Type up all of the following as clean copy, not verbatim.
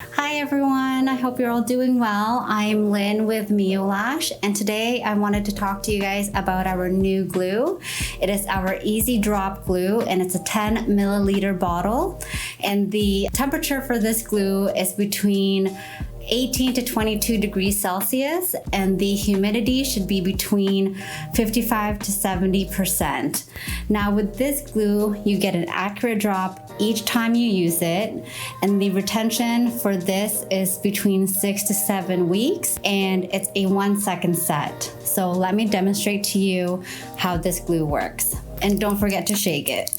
Hi everyone, I hope you're all doing well. I'm Lynn with Lash, and today I wanted to talk to you guys about our new glue. It is our Easy Drop glue, and it's a 10 milliliter bottle. And the temperature for this glue is between 18 to 22 degrees Celsius, and the humidity should be between 55 to 70%. Now with this glue, you get an accurate drop each time you use it, and the retention for this is between 6 to 7 weeks, and it's a 1 second set. So let me demonstrate to you how this glue works. And don't forget to shake it.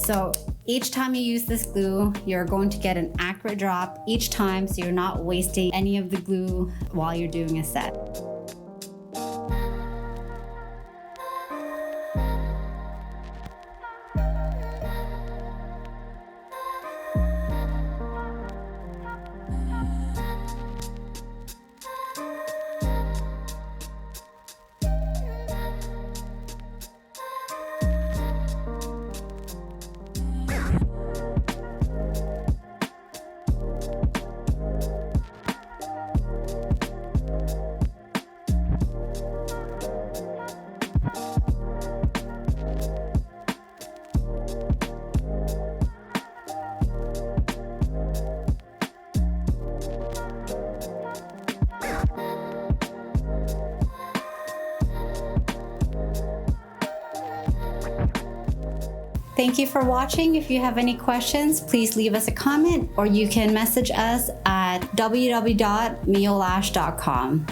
So each time you use this glue, you're going to get an accurate drop each time, so you're not wasting any of the glue while you're doing a set. Thank you for watching. If you have any questions, please leave us a comment, or you can message us at www.miolash.com.